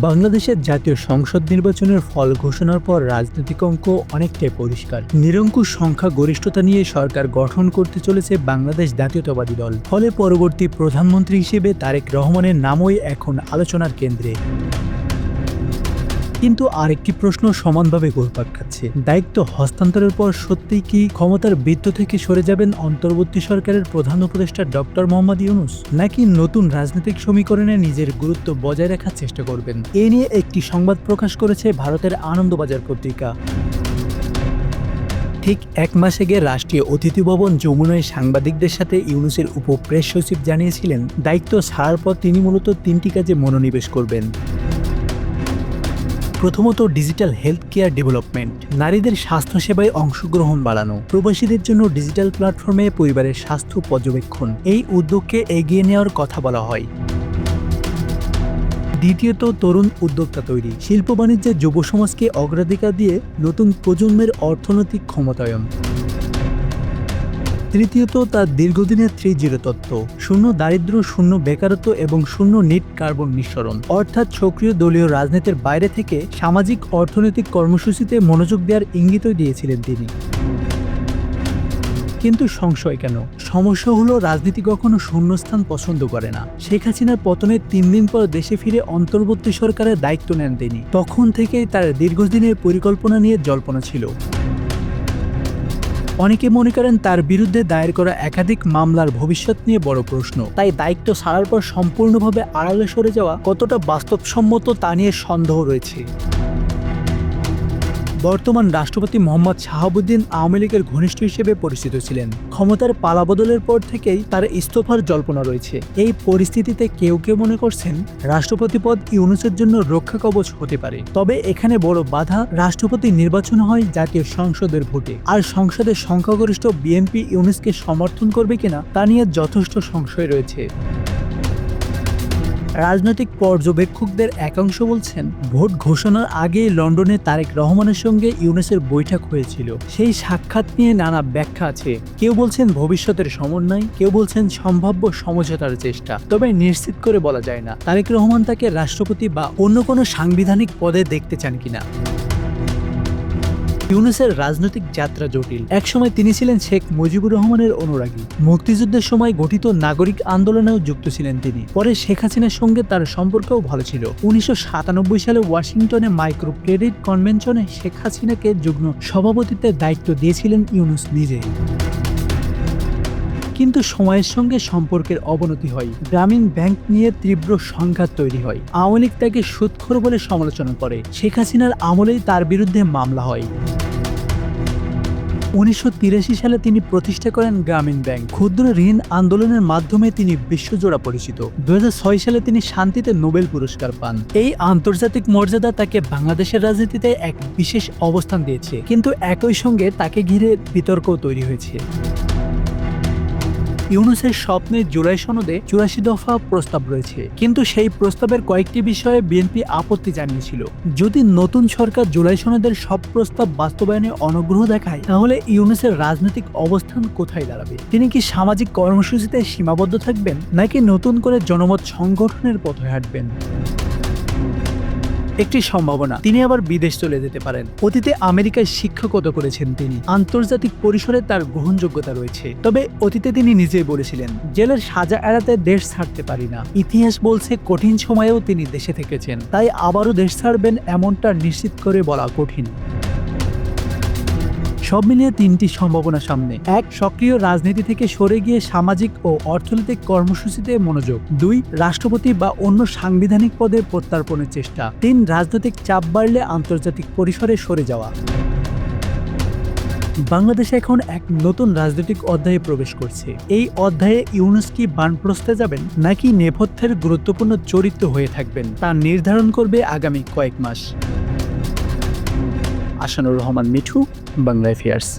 বাংলাদেশের জাতীয় সংসদ নির্বাচনের ফল ঘোষণার পর রাজনৈতিক অঙ্ক অনেকটাই পরিষ্কার। নিরঙ্কুশ সংখ্যা গরিষ্ঠতা নিয়ে সরকার গঠন করতে চলেছে বাংলাদেশ জাতীয়তাবাদী দল। ফলে পরবর্তী প্রধানমন্ত্রী হিসেবে তারেক রহমানের নামই এখন আলোচনার কেন্দ্রে। কিন্তু আরেকটি প্রশ্ন সমানভাবে ঘুরপাক খাচ্ছে। দায়িত্ব হস্তান্তরের পর সত্যিই কি ক্ষমতার বৃত্ত থেকে সরে যাবেন অন্তর্বর্তী সরকারের প্রধান উপদেষ্টা ডক্টর মোহাম্মদ ইউনূস, নাকি নতুন রাজনৈতিক সমীকরণে নিজের গুরুত্ব বজায় রাখার চেষ্টা করবেন? এ নিয়ে একটি সংবাদ প্রকাশ করেছে ভারতের আনন্দবাজার পত্রিকা। ঠিক এক মাস আগে রাষ্ট্রীয় অতিথি ভবন যমুনায় সাংবাদিকদের সাথে ইউনূসের উপ প্রেস সচিব জানিয়েছিলেন, দায়িত্ব ছাড়ার পর তিনি মূলত তিনটি কাজে মনোনিবেশ করবেন। প্রথমত, ডিজিটাল হেলথ কেয়ার ডেভেলপমেন্ট, নারীদের স্বাস্থ্যসেবায় অংশগ্রহণ বাড়ানো, প্রবাসীদের জন্য ডিজিটাল প্ল্যাটফর্মে পরিবারের স্বাস্থ্য পর্যবেক্ষণ, এই উদ্যোগকে এগিয়ে নেওয়ার কথা বলা হয়। দ্বিতীয়ত, তরুণ উদ্যোক্তা তৈরি, শিল্প বাণিজ্যে যুব সমাজকে অগ্রাধিকার দিয়ে নতুন প্রজন্মের অর্থনৈতিক ক্ষমতায়ন। তৃতীয়ত, তার দীর্ঘদিনের 3-0 তত্ত্ব, শূন্য দারিদ্র্য, শূন্য বেকারত্ব এবং শূন্য নেট কার্বন নিঃসরণ, অর্থাৎ সক্রিয় দলীয় রাজনীতির বাইরে থেকে সামাজিক অর্থনৈতিক কর্মসূচিতে মনোযোগ দেওয়ার ইঙ্গিতই দিয়েছিলেন তিনি। কিন্তু সংশয় কেন? সমস্যা হলো, রাজনীতি কখনো শূন্যস্থান পছন্দ করে না। শেখ হাসিনার পতনের 3 দিন পর দেশে ফিরে অন্তর্বর্তী সরকারের দায়িত্ব নেন তিনি। তখন থেকেই তার দীর্ঘদিনের পরিকল্পনা নিয়ে জল্পনা ছিল। অনেকে মনে করেন তার বিরুদ্ধে দায়ের করা একাধিক মামলার ভবিষ্যৎ নিয়ে বড় প্রশ্ন। তাই দায়িত্ব ছাড়ার পর সম্পূর্ণভাবে আড়ালে সরে যাওয়া কতটা বাস্তবসম্মত তা নিয়ে সন্দেহ রয়েছে। বর্তমান রাষ্ট্রপতি মোহাম্মদ শাহাবুদ্দিন আওয়ামী লীগের ঘনিষ্ঠ হিসেবে পরিচিত ছিলেন। ক্ষমতার পালাবদলের পর থেকেই তার ইস্তফার জল্পনা রয়েছে। এই পরিস্থিতিতে কেউ কেউ মনে করছেন রাষ্ট্রপতি পদ ইউনূসের জন্য রক্ষা কবচ হতে পারে। তবে এখানে বড় বাধা, রাষ্ট্রপতি নির্বাচন হয় জাতীয় সংসদের ভোটে, আর সংসদের সংখ্যাগরিষ্ঠ বিএনপি ইউনূসকে সমর্থন করবে কিনা তা নিয়ে যথেষ্ট সংশয় রয়েছে। রাজনৈতিক পর্যবেক্ষকদের একাংশ বলছেন, ভোট ঘোষণার আগেই লন্ডনে তারেক রহমানের সঙ্গে ইউনূসের বৈঠক হয়েছিল। সেই সাক্ষাৎ নিয়ে নানা ব্যাখ্যা আছে। কেউ বলছেন ভবিষ্যতের সমন্বয়, কেউ বলছেন সম্ভাব্য সমঝোতার চেষ্টা। তবে নিশ্চিত করে বলা যায় না তারেক রহমান তাকে রাষ্ট্রপতি বা অন্য কোনো সাংবিধানিক পদে দেখতে চান কিনা। ইউনূসের রাজনৈতিক যাত্রা জটিল। একসময় তিনি ছিলেন শেখ মুজিবুর রহমানের অনুরাগী। মুক্তিযুদ্ধের সময় গঠিত নাগরিক আন্দোলনেও যুক্ত ছিলেন তিনি। পরে শেখ হাসিনার সঙ্গে তার সম্পর্কও ভালো ছিল। 1997 সালে ওয়াশিংটনে মাইক্রো ক্রেডিট কনভেনশনে শেখ হাসিনাকে যুগ্ম সভাপতিত্বের দায়িত্ব দিয়েছিলেন ইউনূস নিজেই। কিন্তু সময়ের সঙ্গে সম্পর্কের অবনতি হয়। গ্রামীণ ব্যাংক নিয়ে তীব্র সংঘাত তৈরি হয়। আওয়ামী লীগ তাকে সুদখোর বলে সমালোচনা করে। শেখ হাসিনার আমলেই তার বিরুদ্ধে মামলা হয়। 1983 সালে তিনি প্রতিষ্ঠা করেন গ্রামীণ ব্যাংক। ক্ষুদ্র ঋণ আন্দোলনের মাধ্যমে তিনি বিশ্বজোড়া পরিচিত। 2006 সালে তিনি শান্তিতে নোবেল পুরস্কার পান। এই আন্তর্জাতিক মর্যাদা তাকে বাংলাদেশের রাজনীতিতে এক বিশেষ অবস্থান দিয়েছে। কিন্তু একই সঙ্গে তাকে ঘিরে বিতর্কও তৈরি হয়েছে। ইউনূসের স্বপ্নের জুলাই সনদে 84 দফা প্রস্তাব রয়েছে, কিন্তু সেই প্রস্তাবের কয়েকটি বিষয়ে বিএনপি আপত্তি জানিয়েছিল। যদি নতুন সরকার জুলাই সনদের সব প্রস্তাব বাস্তবায়নে অনগ্রহ দেখায়, তাহলে ইউনূসের রাজনৈতিক অবস্থান কোথায় দাঁড়াবে? তিনি কি সামাজিক কর্মসূচিতে সীমাবদ্ধ থাকবেন, নাকি নতুন করে জনমত সংগঠনের পথে হাঁটবেন? একটি সম্ভাবনা, তিনি আবার বিদেশ চলে যেতে পারেন। অতীতে আমেরিকায় শিক্ষকতা করেছেন তিনি। আন্তর্জাতিক পরিসরে তার গ্রহণযোগ্যতা রয়েছে। তবে অতীতে তিনি নিজেই বলেছিলেন, জেলের সাজা এড়াতে দেশ ছাড়তে পারি না। ইতিহাস বলছে কঠিন সময়েও তিনি দেশে থেকেছেন। তাই আবারও দেশ ছাড়বেন এমনটা নিশ্চিত করে বলা কঠিন। সব মিলিয়ে 3টি সম্ভাবনা সামনে। 1, সক্রিয় রাজনীতি থেকে সরে গিয়ে সামাজিক ও অর্থনৈতিক কর্মসূচিতে মনোযোগ। 2, রাষ্ট্রপতি বা অন্য সাংবিধানিক পদে প্রত্যার্পণের চেষ্টা। 3, রাজনৈতিক চাপ বাড়লে আন্তর্জাতিক পরিসরে সরে যাওয়া। বাংলাদেশ এখন এক নতুন রাজনৈতিক অধ্যায়ে প্রবেশ করছে। এই অধ্যায়ে ইউনূস কি বানপ্রস্থে যাবেন, নাকি নেপথ্যের গুরুত্বপূর্ণ চরিত্র হয়ে থাকবেন, তা নির্ধারণ করবে আগামী কয়েক মাস। আশানুর রহমান মিঠু, বাংলা অ্যাফেয়ার্স।